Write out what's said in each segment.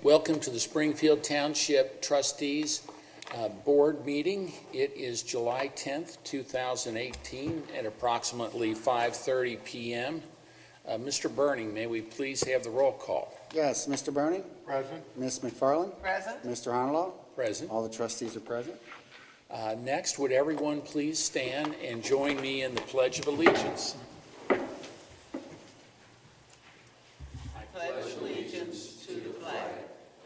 Welcome to the Springfield Township Trustees Board meeting. It is July 10th, 2018 at approximately 5:30 p.m. Mr. Burning, may we please have the roll call? Yes, Mr. Burning? Present. Ms. McFarland? Present. Mr. Honolaw? Present. All the trustees are present. Next, would everyone please stand and join me in the Pledge of Allegiance? I pledge allegiance to the flag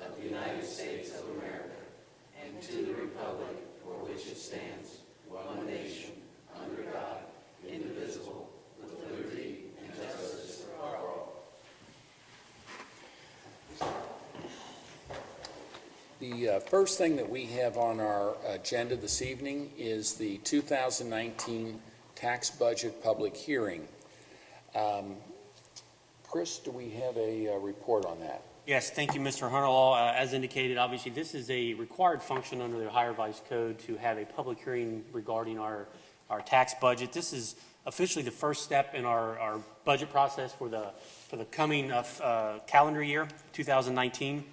of the United States of America and to the republic for which it stands, one nation, under God, indivisible, with liberty and justice for all. The first thing that we have on our agenda this evening is the 2019 tax budget public hearing. Chris, do we have a report on that? Yes, thank you, Mr. Honolaw. As indicated, obviously, this is a required function under the Ohio Revised Code to have a public hearing regarding our tax budget. This is officially the first step in our budget process for the coming calendar year, 2019.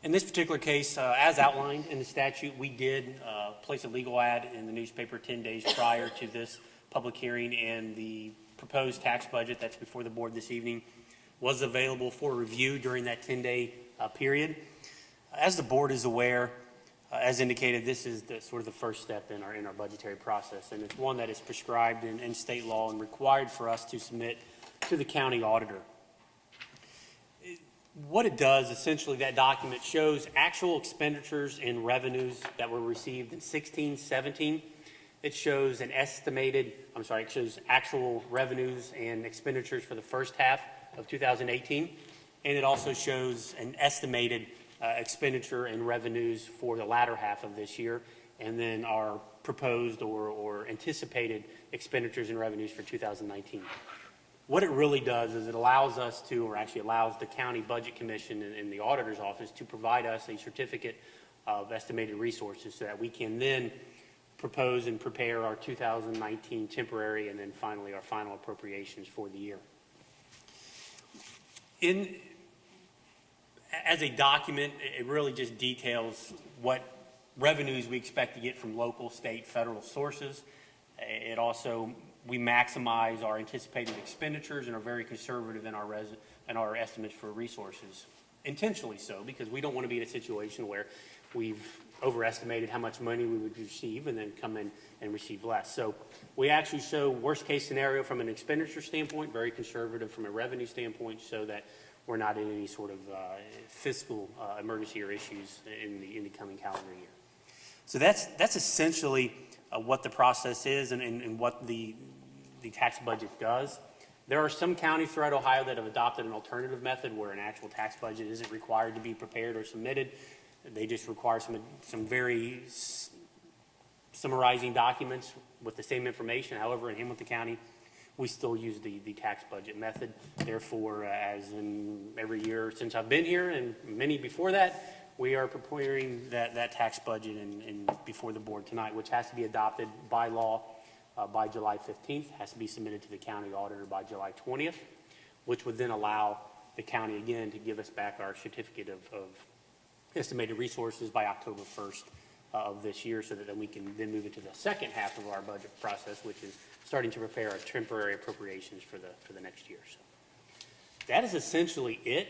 In this particular case, as outlined in the statute, we did place a legal ad in the newspaper 10 days prior to this public hearing, and the proposed tax budget that's before the board this evening was available for review during that 10-day period. As the board is aware, as indicated, this is sort of the first step in our budgetary process, and it's one that is prescribed in state law and required for us to submit to the county auditor. What it does, essentially, that document shows actual expenditures and revenues that were received in 16-17. It shows it shows actual revenues and expenditures for the first half of 2018. And it also shows an estimated expenditure and revenues for the latter half of this year, and then our proposed or anticipated expenditures and revenues for 2019. What it really does is it allows us to, or actually allows the County Budget Commission and the Auditor's Office to provide us a certificate of estimated resources so that we can then propose and prepare our 2019 temporary and then finally our final appropriations for the year. As a document, it really just details what revenues we expect to get from local, state, federal sources. It also, we maximize our anticipated expenditures and are very conservative in our estimates for resources. Intentionally so, because we don't want to be in a situation where we've overestimated how much money we would receive and then come in and receive less. So we actually show worst case scenario from an expenditure standpoint, very conservative from a revenue standpoint, so that we're not in any sort of fiscal emergency or issues in the coming calendar year. So that's essentially what the process is and what the tax budget does. There are some counties throughout Ohio that have adopted an alternative method where an actual tax budget isn't required to be prepared or submitted. They just require some very summarizing documents with the same information. However, in Hamilton County, we still use the tax budget method. Therefore, as in every year since I've been here and many before that, we are preparing that tax budget and before the board tonight, which has to be adopted by law by July 15th, has to be submitted to the county auditor by July 20th, which would then allow the county again to give us back our certificate of estimated resources by October 1st of this year, so that then we can then move into the second half of our budget process, which is starting to prepare our temporary appropriations for the next year. So that is essentially it.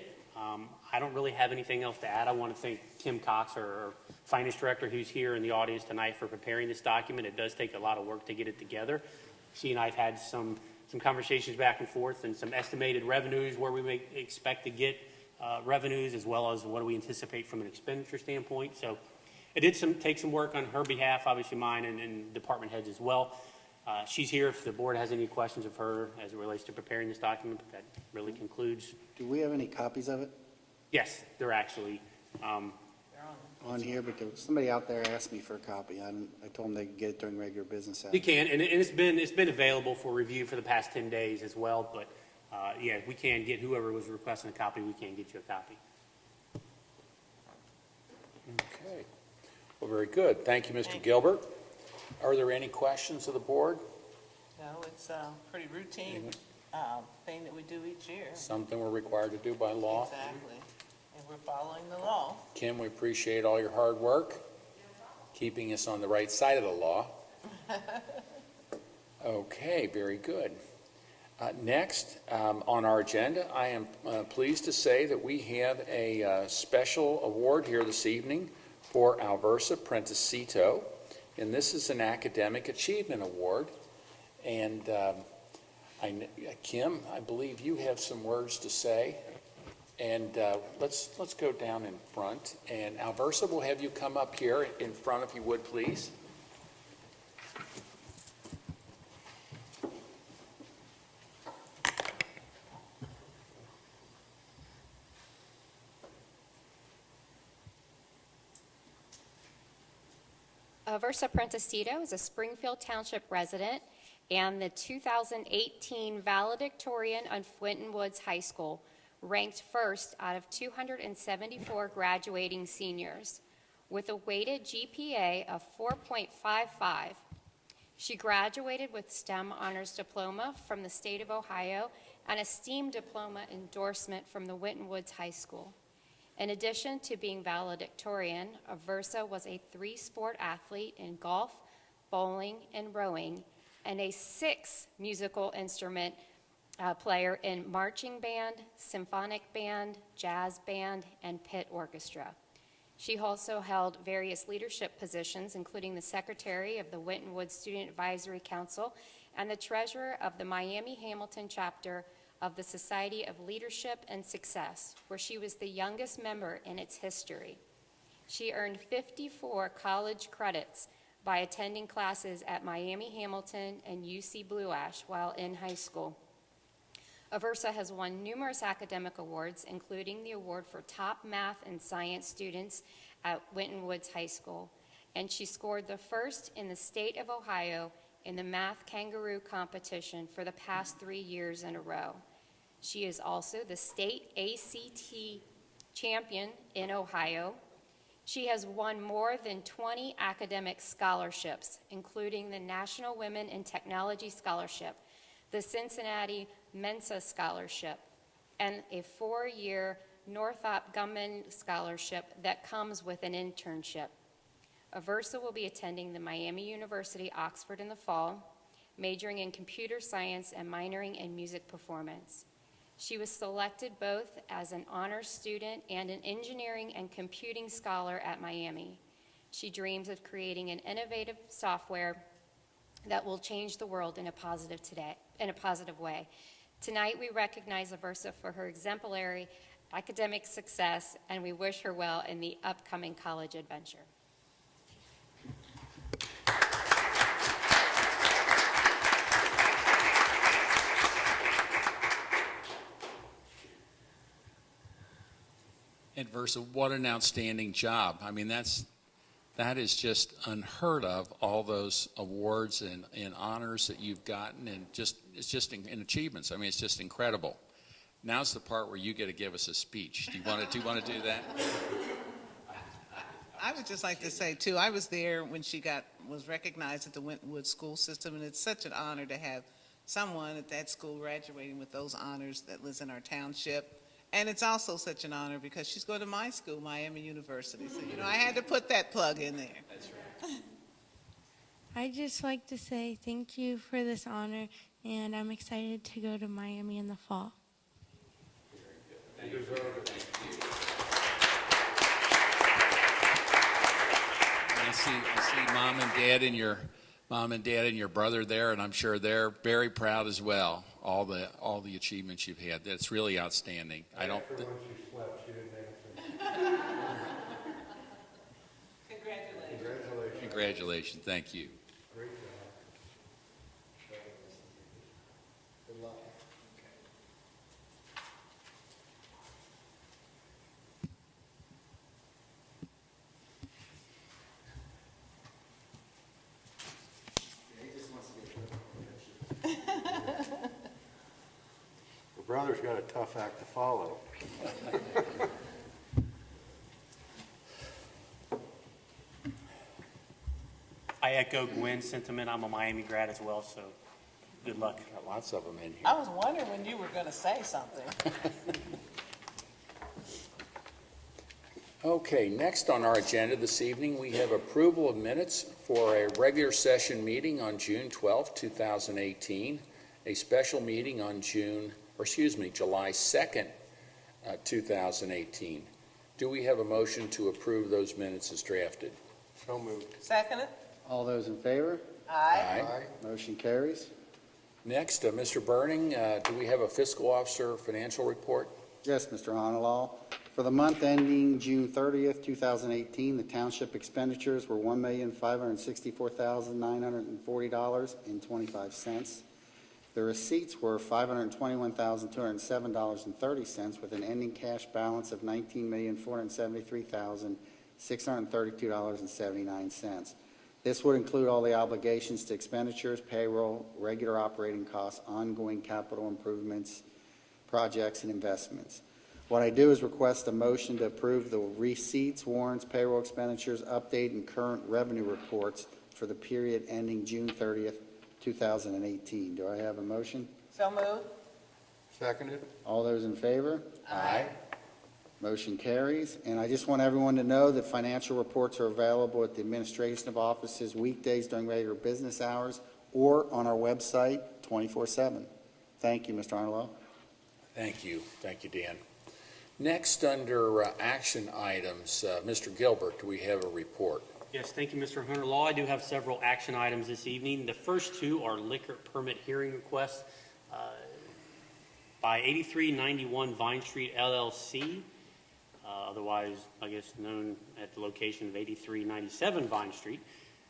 I don't really have anything else to add. I want to thank Kim Cox, our finance director, who's here in the audience tonight, for preparing this document. It does take a lot of work to get it together. She and I have had some conversations back and forth and some estimated revenues where we may expect to get revenues, as well as what do we anticipate from an expenditure standpoint. So it did take some work on her behalf, obviously mine and department heads as well. She's here if the board has any questions of her as it relates to preparing this document. But that really concludes. Do we have any copies of it? Yes, they're actually on here, because somebody out there asked me for a copy. I told them they could get it during regular business hours. You can, and it's been available for review for the past 10 days as well. But yeah, we can get whoever was requesting a copy. We can get you a copy. Okay. Well, very good. Thank you, Mr. Gilbert. Are there any questions of the board? No, it's a pretty routine thing that we do each year. Something we're required to do by law? Exactly. And we're following the law. Kim, we appreciate all your hard work, keeping us on the right side of the law. Okay, very good. Next, on our agenda, I am pleased to say that we have a special award here this evening for Alversa Prentecito, and this is an academic achievement award. And Kim, I believe you have some words to say, and let's go down in front. And Alversa, will have you come up here in front, if you would, please. Versa Prentecito is a Springfield Township resident and the 2018 valedictorian on Winton Woods High School, ranked first out of 274 graduating seniors, with a weighted GPA of 4.55. She graduated with STEM Honors Diploma from the state of Ohio and a STEAM Diploma endorsement from the Winton Woods High School. In addition to being valedictorian, Aversa was a 3-sport athlete in golf, bowling, and rowing, and a 6 musical instrument player in marching band, symphonic band, jazz band, and pit orchestra. She also held various leadership positions, including the secretary of the Winton Woods Student Advisory Council and the treasurer of the Miami-Hamilton chapter of the Society of Leadership and Success, where she was the youngest member in its history. She earned 54 college credits by attending classes at Miami-Hamilton and UC Blue Ash while in high school. Aversa has won numerous academic awards, including the award for top math and science students at Winton Woods High School, and she scored the first in the state of Ohio in the Math Kangaroo competition for the past 3 years in a row. She is also the state ACT champion in Ohio. She has won more than 20 academic scholarships, including the National Women in Technology Scholarship, the Cincinnati Mensa Scholarship, and a 4-year Northrop Grumman Scholarship that comes with an internship. Aversa will be attending the Miami University Oxford in the fall, majoring in computer science and minoring in music performance. She was selected both as an honors student and an engineering and computing scholar at Miami. She dreams of creating an innovative software that will change the world in a positive way. Tonight, we recognize Aversa for her exemplary academic success, and we wish her well in the upcoming college adventure. And Versa, what an outstanding job. I mean, that is just unheard of, all those awards and honors that you've gotten, and it's just in achievements. I mean, it's just incredible. Now's the part where you get to give us a speech. Do you want to do that? I would just like to say, too, I was there when she was recognized at the Winton Woods school system, and it's such an honor to have someone at that school graduating with those honors that lives in our township. And it's also such an honor because she's going to my school, Miami University. So, I had to put that plug in there. That's right. I'd just like to say thank you for this honor, and I'm excited to go to Miami in the fall. Thank you. I see mom and dad and your brother there, and I'm sure they're very proud as well. All the achievements you've had. That's really outstanding. I don't. After when she slept, she didn't answer. Congratulations. Congratulations. Thank you. Great job. Good luck. He just wants to get Her brother's got a tough act to follow. I echo Gwen's sentiment. I'm a Miami grad as well, so good luck. Got lots of them in here. I was wondering when you were going to say something. Okay, next on our agenda this evening, we have approval of minutes for a regular session meeting on June 12, 2018, a special meeting on July 2nd, 2018. Do we have a motion to approve those minutes as drafted? So moved. Second it? All those in favor? Aye. Motion carries. Next, Mr. Burning, do we have a fiscal officer financial report? Yes, Mr. Honolulu. For the month ending June 30th, 2018, the township expenditures were $1,564,940.25. The receipts were $521,207.30, with an ending cash balance of $19,473,632.79. This would include all the obligations to expenditures, payroll, regular operating costs, ongoing capital improvements, projects, and investments. What I do is request a motion to approve the receipts, warrants, payroll expenditures, update, and current revenue reports for the period ending June 30th, 2018. Do I have a motion? So moved. Seconded. All those in favor? Aye. Motion carries. And I just want everyone to know that financial reports are available at the administration of offices weekdays during regular business hours or on our website 24/7. Thank you, Mr. Arnold. Thank you. Thank you, Dan. Next, under action items, Mr. Gilbert, do we have a report? Yes, thank you, Mr. Hunter Law. I do have several action items this evening. The first two are liquor permit hearing requests by 8391 Vine Street LLC, otherwise, I guess, known at the location of 8397 Vine Street.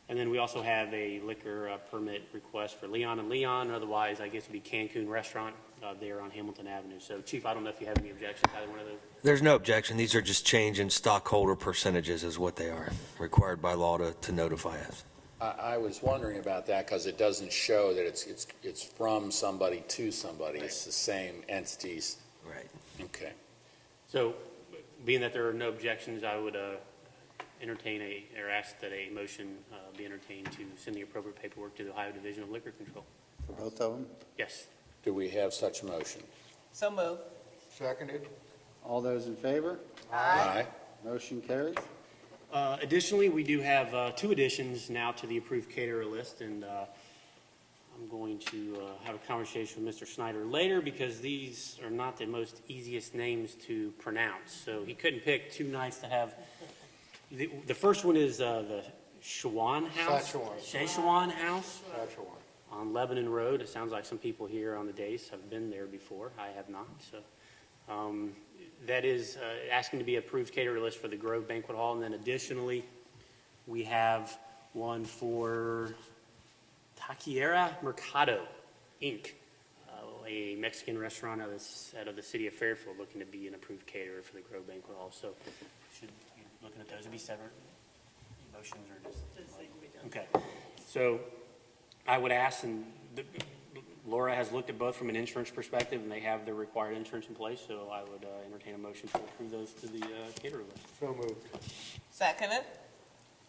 And then we also have a liquor permit request for Leon and Leon, otherwise, I guess it'd be Cancun Restaurant there on Hamilton Avenue. So, Chief, I don't know if you have any objections to either one of those. There's no objection. These are just change in stockholder percentages is what they are, required by law to notify us. I was wondering about that because it doesn't show that it's from somebody to somebody. It's the same entities. Right. Okay. So, being that there are no objections, I would entertain or ask that a motion be entertained to send the appropriate paperwork to the Ohio Division of Liquor Control. For both of them? Yes. Do we have such a motion? So moved. Seconded. All those in favor? Aye. Motion carries. Additionally, we do have two additions now to the approved caterer list, and I'm going to have a conversation with Mr. Snyder later because these are not the most easiest names to pronounce. So he couldn't pick two nights to have. The first one is the Shawan House. Szechuan House on Lebanon Road. It sounds like some people here on the dais have been there before. I have not. So that is asking to be approved caterer list for the Grove Banquet Hall. And then additionally, we have one for Taqueria Mercado, Inc., a Mexican restaurant out of the city of Fairfield, looking to be an approved caterer for the Grove Banquet Hall. So should be looking at those to be separate motions or just? Okay. So I would ask, and Laura has looked at both from an insurance perspective, and they have the required insurance in place, so I would entertain a motion to approve those to the caterer list. So moved. Second it?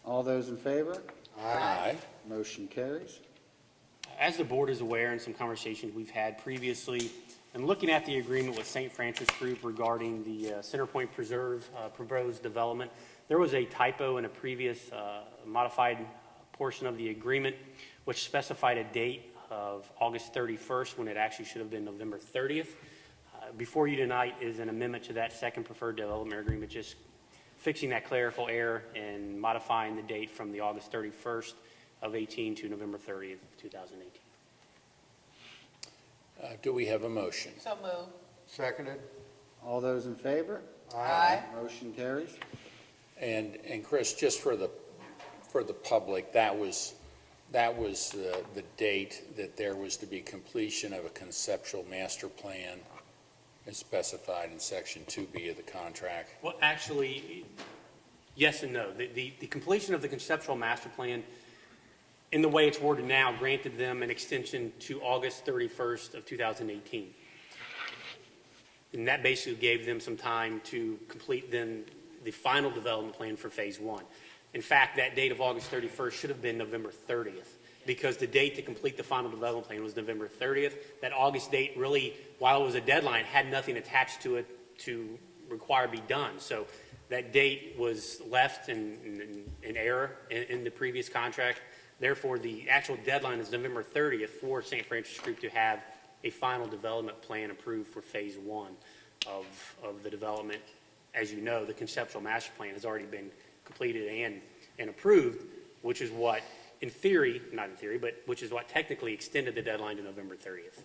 All those in favor? Aye. Motion carries. As the board is aware, in some conversations we've had previously, and looking at the agreement with St. Francis Group regarding the Centerpoint Preserve proposed development, there was a typo in a previous modified portion of the agreement, which specified a date of August 31st when it actually should have been November 30th. Before you tonight is an amendment to that second preferred development agreement, just fixing that clerical error and modifying the date from the August 31st of 18 to November 30th of 2018. Do we have a motion? So moved. Seconded. All those in favor? Aye. Motion carries. And Chris, just for the public, that was the date that there was to be completion of a conceptual master plan as specified in Section 2B of the contract. Well, actually, yes and no. The completion of the conceptual master plan, in the way it's worded now, granted them an extension to August 31st of 2018. And that basically gave them some time to complete then the final development plan for Phase 1. In fact, that date of August 31st should have been November 30th, because the date to complete the final development plan was November 30th. That August date really, while it was a deadline, had nothing attached to it to require be done. So That date was left in error in the previous contract. Therefore, the actual deadline is November 30th for St. Francis Group to have a final development plan approved for Phase 1 of the development. As you know, the conceptual master plan has already been completed and approved, which is what, in theory, not in theory, but which is what technically extended the deadline to November 30th.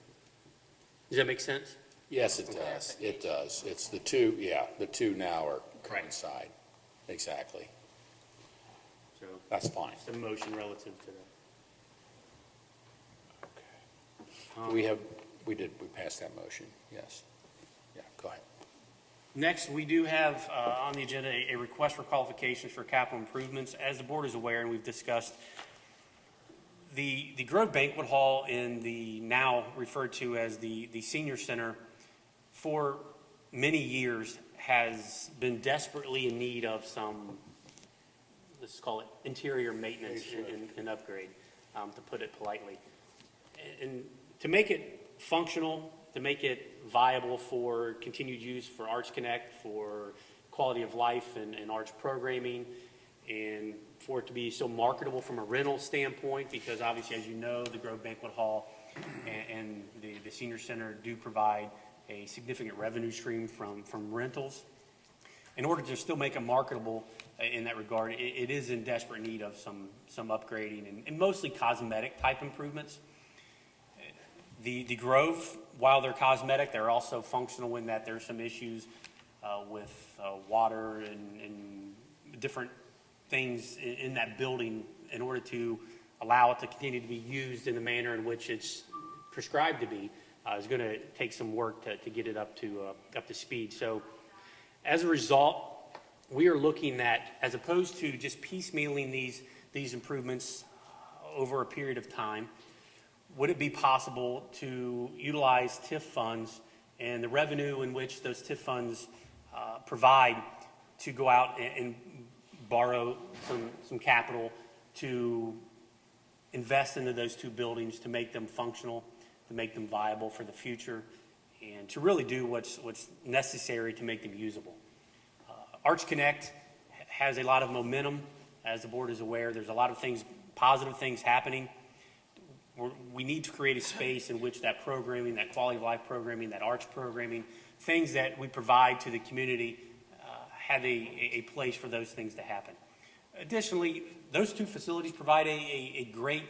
Does that make sense? Yes, it does. It does. It's the two now are coincide. Exactly. So That's fine. it's a motion relative to that. We passed that motion, yes. Yeah, go ahead. Next, we do have on the agenda a request for qualifications for capital improvements. As the board is aware, and we've discussed, the Grove Banquet Hall in the now referred to as the Senior Center for many years has been desperately in need of some, let's call it interior maintenance and upgrade, to put it politely. And to make it functional, to make it viable for continued use for Arts Connect, for quality of life and arts programming, and for it to be so marketable from a rental standpoint, because obviously, as you know, the Grove Banquet Hall and the Senior Center do provide a significant revenue stream from rentals. In order to still make it marketable in that regard, it is in desperate need of some upgrading and mostly cosmetic type improvements. The Grove, while they're cosmetic, they're also functional in that there's some issues with water and different things in that building in order to allow it to continue to be used in the manner in which it's prescribed to be. Is going to take some work to get it up to speed. So as a result, we are looking at, as opposed to just piecemealing these improvements over a period of time, would it be possible to utilize TIF funds and the revenue in which those TIF funds provide to go out and borrow some capital to invest into those two buildings to make them functional, to make them viable for the future, and to really do what's necessary to make them usable. Arts Connect has a lot of momentum. As the board is aware, there's a lot of things, positive things happening. We need to create a space in which that programming, that quality of life programming, that arts programming, things that we provide to the community have a place for those things to happen. Additionally, those two facilities provide a great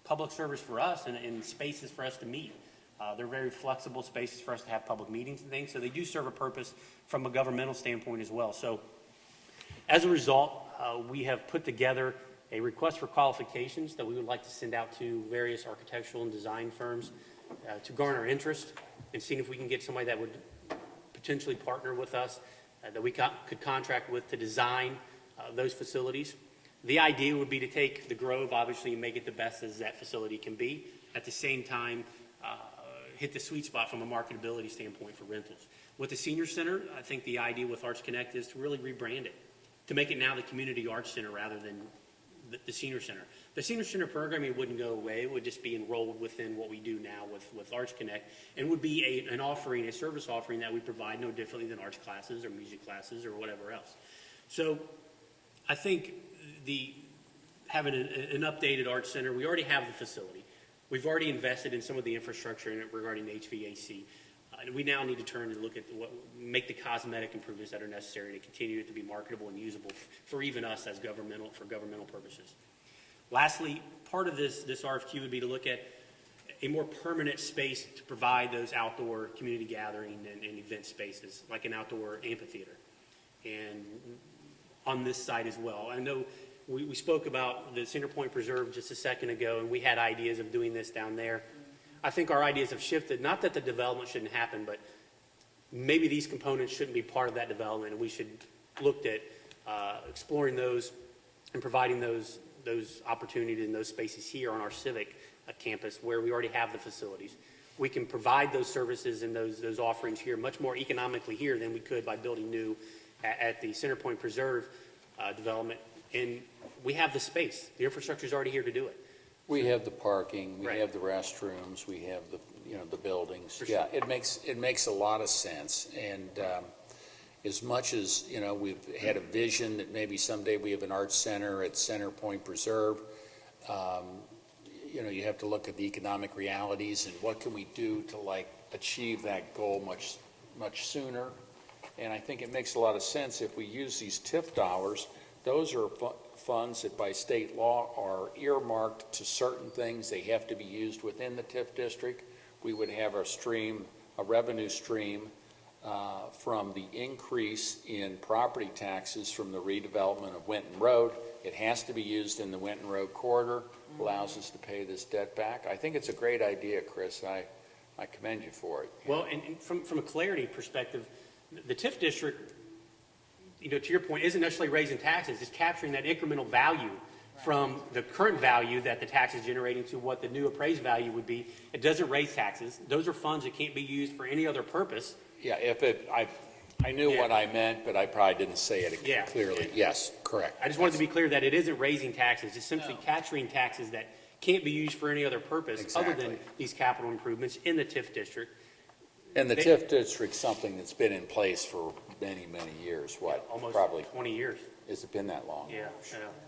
public service for us and spaces for us to meet. They're very flexible spaces for us to have public meetings and things, so they do serve a purpose from a governmental standpoint as well. So as a result, we have put together a request for qualifications that we would like to send out to various architectural and design firms to garner interest and see if we can get somebody that would potentially partner with us, that we could contract with to design those facilities. The idea would be to take the Grove, obviously, and make it the best as that facility can be. At the same time, hit the sweet spot from a marketability standpoint for rentals. With the Senior Center, I think the idea with Arts Connect is to really rebrand it, to make it now the Community Arts Center rather than the Senior Center. The Senior Center programming wouldn't go away. It would just be enrolled within what we do now with Arts Connect, and would be an offering, a service offering that we provide no differently than arts classes or music classes or whatever else. So I think having an updated Arts Center, we already have the facility. We've already invested in some of the infrastructure in it regarding the HVAC. And we now need to turn and look at make the cosmetic improvements that are necessary to continue it to be marketable and usable for even us as governmental purposes. Lastly, part of this RFQ would be to look at a more permanent space to provide those outdoor community gathering and event spaces, like an outdoor amphitheater. And on this site as well. I know we spoke about the Center Point Preserve just a second ago, and we had ideas of doing this down there. I think our ideas have shifted. Not that the development shouldn't happen, but maybe these components shouldn't be part of that development, and we should look at exploring those and providing those opportunities and those spaces here on our civic campus where we already have the facilities. We can provide those services and those offerings here much more economically here than we could by building new at the Center Point Preserve development. And we have the space. The infrastructure is already here to do it. We have the parking, we Right. have the restrooms, we have the buildings. For Yeah, sure. it makes a lot of sense. And, as much as, you know, we've had a vision that maybe someday we have an arts center at Center Point Preserve, you know, you have to look at the economic realities and what can we do to like achieve that goal much sooner. And I think it makes a lot of sense if we use these TIF dollars. Those are funds that by state law are earmarked to certain things. They have to be used within the TIF district. We would have a revenue stream from the increase in property taxes from the redevelopment of Winton Road. It has to be used in the Winton Road corridor, allows us to pay this debt back. I think it's a great idea, Chris. I commend you for it. Well, and from a clarity perspective, the TIF district, you know, to your point, isn't necessarily raising taxes. It's capturing that incremental value from the current value that the tax is generating to what the new appraised value would be. It doesn't raise taxes. Those are funds that can't be used for any other purpose. Yeah, I knew what I meant, but I probably didn't say it clearly. Yes, correct. I just wanted to be clear that it isn't raising taxes. It's simply capturing taxes that can't be used for any other purpose other than these capital improvements in the TIF district. And the TIF district's something that's been in place for many, many years. What? Almost Probably. 20 years. Has it been that long? Yeah,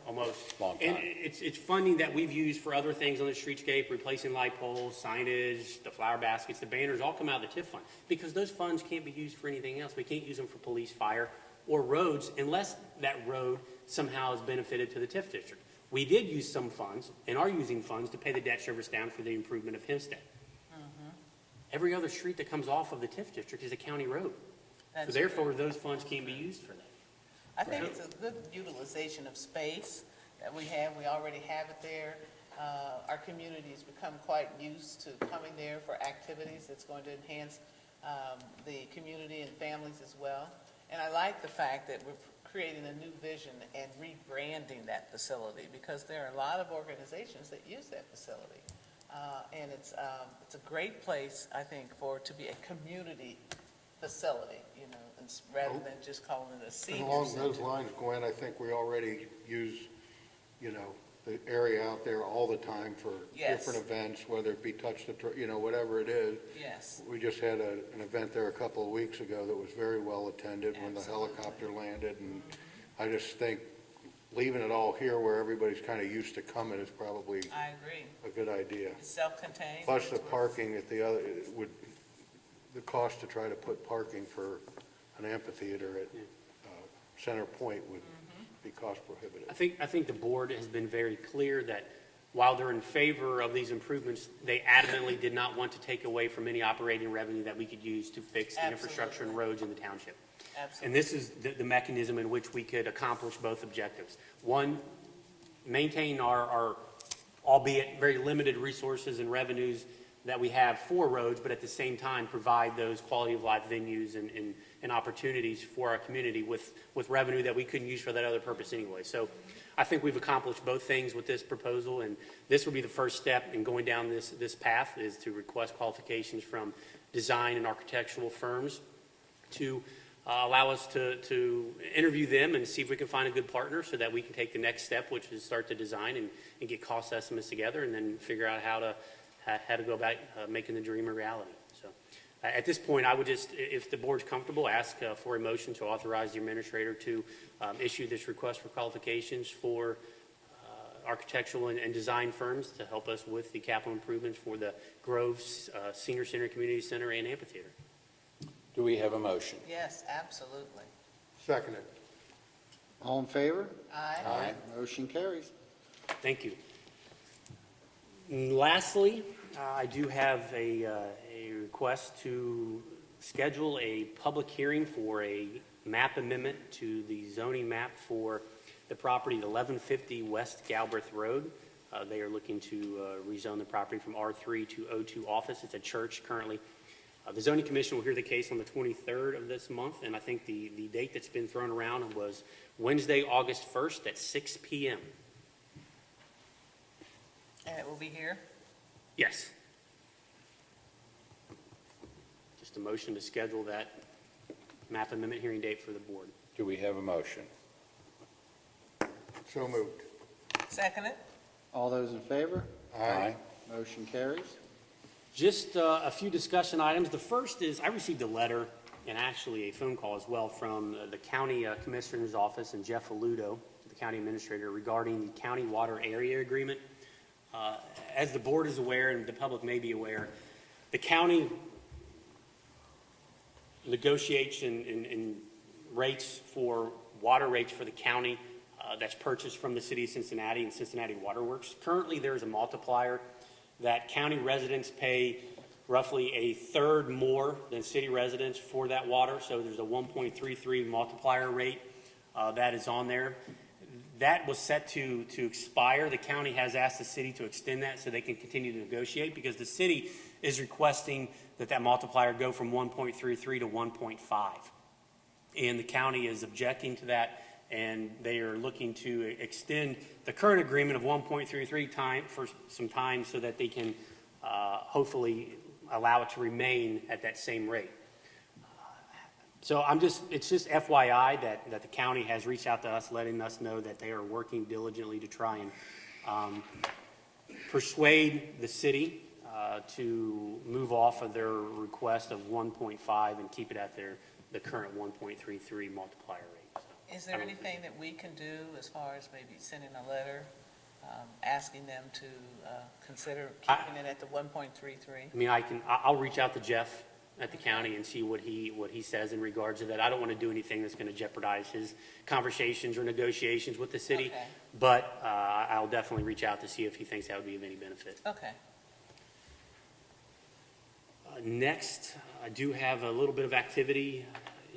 almost. Long time. And it's funding that we've used for other things on the streetscape, replacing light poles, signage, the flower baskets, the banners, all come out of the TIF fund. Because those funds can't be used for anything else. We can't use them for police, fire, or roads unless that road somehow is benefited to the TIF district. We did use some funds and are using funds to pay the debt service down for the improvement of Hempstead. Every other street that comes off of the TIF district is a county road. So therefore, those funds can't be used for that. I think it's a good utilization of space that we have. We already have it there. Our community's become quite used to coming there for activities that's going to enhance the community and families as well. And I like the fact that we're creating a new vision and rebranding that facility because there are a lot of organizations that use that facility. And it's a great place, I think, for it to be a community facility, you know, rather than just calling it a senior And along center. those lines, Gwen, I think we already use, you know, the area out there all the time for Yes. different events, whether it be touch the, you know, whatever it is. Yes, We just had an event there a couple of weeks ago that was very well attended when the Absolutely. helicopter landed. And I just think leaving it all here where everybody's kind of used to coming is probably I agree. a good idea. It's self-contained. Plus the parking at the other, the cost to try to put parking for an amphitheater at Center Point would be cost prohibitive. I think the board has been very clear that while they're in favor of these improvements, they adamantly did not want to take away from any operating revenue that we could use to fix the infrastructure and roads in the township. Absolutely. And this is the mechanism in which we could accomplish both objectives. One, maintain our albeit very limited resources and revenues that we have for roads, but at the same time provide those quality of life venues and opportunities for our community with revenue that we couldn't use for that other purpose anyway. So I think we've accomplished both things with this proposal, and this will be the first step in going down this path, is to request qualifications from design and architectural firms to allow us to interview them and see if we can find a good partner so that we can take the next step, which is start to design and get cost estimates together and then figure out how to go about making the dream a reality. So at this point, I would just, if the board's comfortable, ask for a motion to authorize the administrator to issue this request for qualifications for architectural and design firms to help us with the capital improvements for the Groves Senior Center, Community Center, and Amphitheater. Do we have a motion? Yes, absolutely. Seconded. All in favor? Aye. Motion carries. Thank you. And lastly, I do have a request to schedule a public hearing for a map amendment to the zoning map for the property at 1150 West Galbraith Road. They are looking to rezone the property from R3 to O2 office. It's a church currently. The zoning commission will hear the case on the 23rd of this month, and I think the date that's been thrown around was Wednesday, August 1st at 6 p.m. And it will be here? Yes. Just a motion to schedule that map amendment hearing date for the board. Do we have a motion? So moved. Second it? All those in favor? Aye. Motion carries. Just a few discussion items. The first is, I received a letter and actually a phone call as well from the county commissioner's office and Jeff Aludo, the county administrator, regarding the county water area agreement. As the board is aware, and the public may be aware, the county negotiation in rates for water rates for the county that's purchased from the city of Cincinnati and Cincinnati Water Works. Currently, there is a multiplier that county residents pay roughly a third more than city residents for that water. So there's a 1.33 multiplier rate that is on there. That was set to expire. The county has asked the city to extend that so they can continue to negotiate, because the city is requesting that multiplier go from 1.33 to 1.5. And the county is objecting to that, and they are looking to extend the current agreement of 1.33 time for some time so that they can hopefully allow it to remain at that same rate. So it's just FYI that the county has reached out to us, letting us know that they are working diligently to try and persuade the city to move off of their request of 1.5 and keep it at the current 1.33 multiplier rate. So, Is there anything that we can do as far as maybe sending a letter, asking them to consider keeping it at the 1.33? I mean, I'll reach out to Jeff at the county and see what he says in regards to that. I don't want to do anything that's going to jeopardize his conversations or negotiations with the city, Okay. but I'll definitely reach out to see if he thinks that would be of any benefit. Okay. Next, I do have a little bit of activity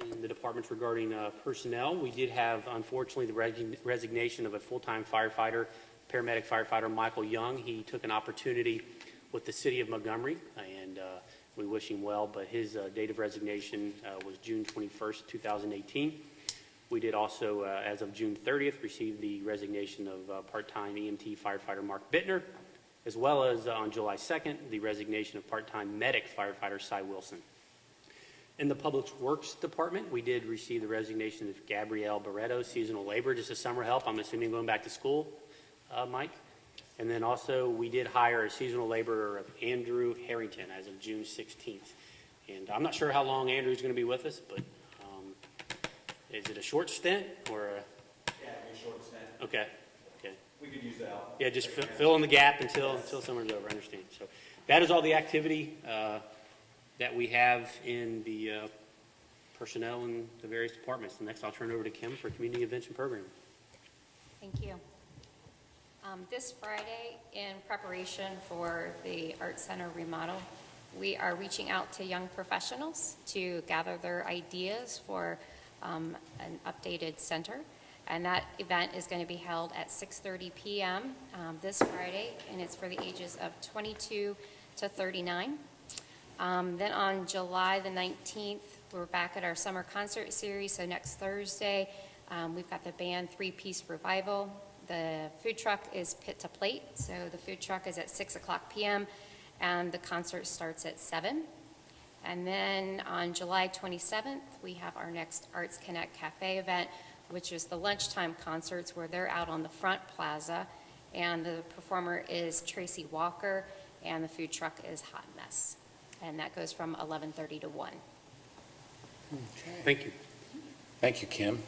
in the departments regarding personnel. We did have, unfortunately, the resignation of a full-time paramedic firefighter, Michael Young. He took an opportunity with the city of Montgomery, and we wish him well, but his date of resignation was June 21st, 2018. We did also, as of June 30th, receive the resignation of part-time EMT firefighter Mark Bittner, as well as on July 2nd, the resignation of part-time medic firefighter Cy Wilson. In the Public Works Department, we did receive the resignation of Gabrielle Barreto, seasonal labor, just a summer help, I'm assuming going back to school, Mike. And then also, we did hire a seasonal laborer of Andrew Harrington as of June 16th. And I'm not sure how long Andrew's going to be with us, but is it a short stint or Yeah, a short stint. Okay. We could use that. Yeah, just fill in the gap until summer's over, I understand. So that is all the activity that we have in the personnel in the various departments. And next, I'll turn it over to Kim for Community Events and Programming. Thank you. This Friday, in preparation for the Art Center remodel, we are reaching out to young professionals to gather their ideas for an updated center. And that event is going to be held at 6:30 p.m. This Friday, and it's for the ages of 22 to 39. Then on July the 19th, we're back at our summer concert series. So next Thursday, we've got the band Three-Piece Revival. The food truck is Pit to Plate. So the food truck is at 6 o'clock p.m. and the concert starts at 7. And then on July 27th, we have our next Arts Connect Cafe event, which is the lunchtime concerts where they're out on the front plaza, and the performer is Tracy Walker, and the food truck is Hot Mess. And that goes from 11:30 to 1. Thank you. Thank you, Kim.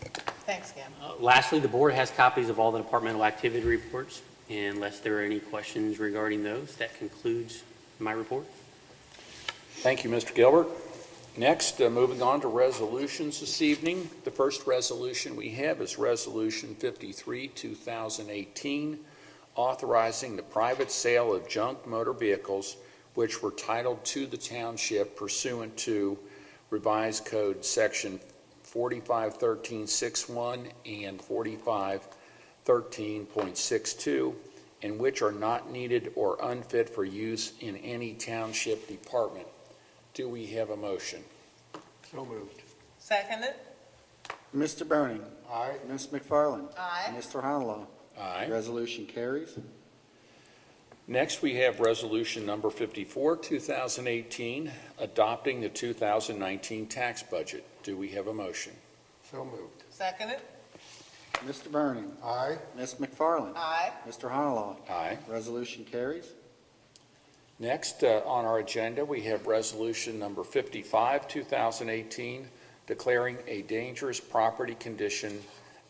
Thanks, Kim. Lastly, the board has copies of all the departmental activity reports. And unless there are any questions regarding those, that concludes my report. Thank you, Mr. Gilbert. Next, moving on to resolutions this evening. The first resolution we have is Resolution 53, 2018, authorizing the private sale of junk motor vehicles which were titled to the township pursuant to Revised Code Section 4513.61 and 4513.62, and which are not needed or unfit for use in any township department. Do we have a motion? So moved. Seconded? Mr. Burning. Aye. Ms. McFarland. Aye. Mr. Honolo. Aye. Resolution carries. Next, we have Resolution Number 54, 2018, adopting the 2019 tax budget. Do we have a motion? So moved. Seconded? Mr. Burning. Aye. Ms. McFarland. Aye. Mr. Honolo. Aye. Resolution carries. Next, on our agenda, we have Resolution Number 55, 2018, declaring a dangerous property condition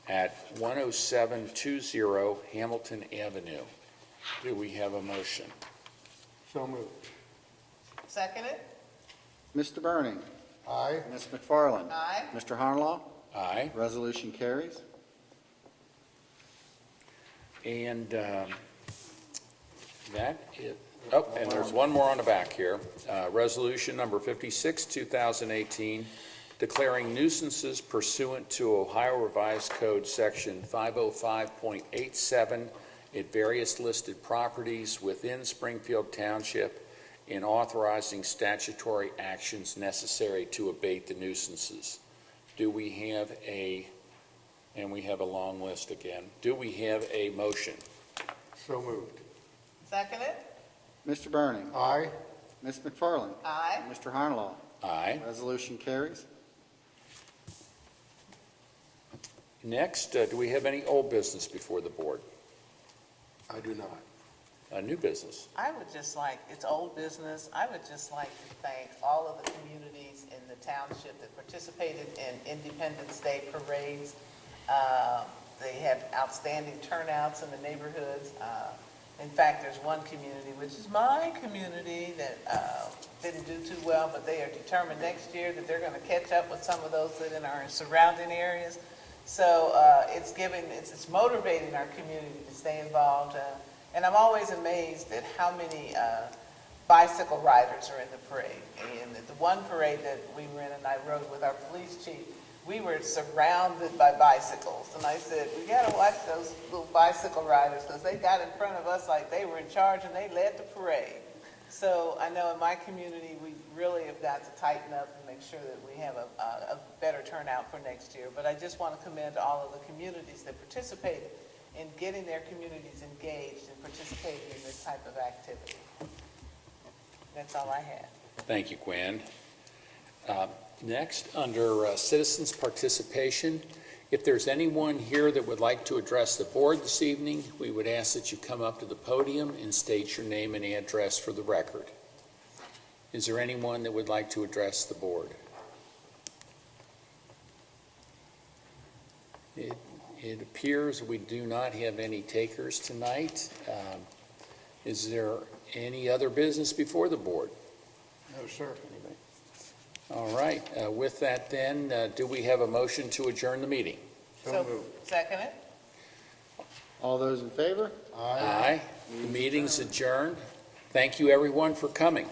at 10720 Hamilton Avenue. Do we have a motion? So moved. Second it? Mr. Burning. Aye. Ms. McFarland. Aye. Mr. Honlaw. Aye. Resolution carries. And that is, oh, and there's one more on the back here. Resolution Number 56, 2018, declaring nuisances pursuant to Ohio Revised Code Section 505.87 at various listed properties within Springfield Township and authorizing statutory actions necessary to abate the nuisances. Do we have and we have a long list again, do we have a motion? So moved. Second it? Mr. Burning. Aye. Ms. McFarland. Aye. Mr. Honlaw. Aye. Resolution carries. Next, do we have any old business before the board? I do not. New business? I would just like, it's old business, I would just like to thank all of the communities in the township that participated in Independence Day parades. They had outstanding turnouts in the neighborhoods. In fact, there's one community, which is my community, that didn't do too well, but they are determined next year that they're going to catch up with some of those that in our surrounding areas. So it's motivating our community to stay involved. And I'm always amazed at how many bicycle riders are in the parade. And at the one parade that we were in and I rode with our police chief, we were surrounded by bicycles. And I said, we got to watch those little bicycle riders because they got in front of us like they were in charge and they led the parade. So I know in my community, we really have got to tighten up and make sure that we have a better turnout for next year. But I just want to commend all of the communities that participated in getting their communities engaged and participating in this type of activity. That's all I had. Thank you, Gwen. Next, under citizens' participation, if there's anyone here that would like to address the board this evening, we would ask that you come up to the podium and state your name and address for the record. Is there anyone that would like to address the board? It appears we do not have any takers tonight. Is there any other business before the board? No, sir. All right. With that then, do we have a motion to adjourn the meeting? So moved. Second it? All those in favor? Aye. The meeting's adjourned. Thank you, everyone, for coming.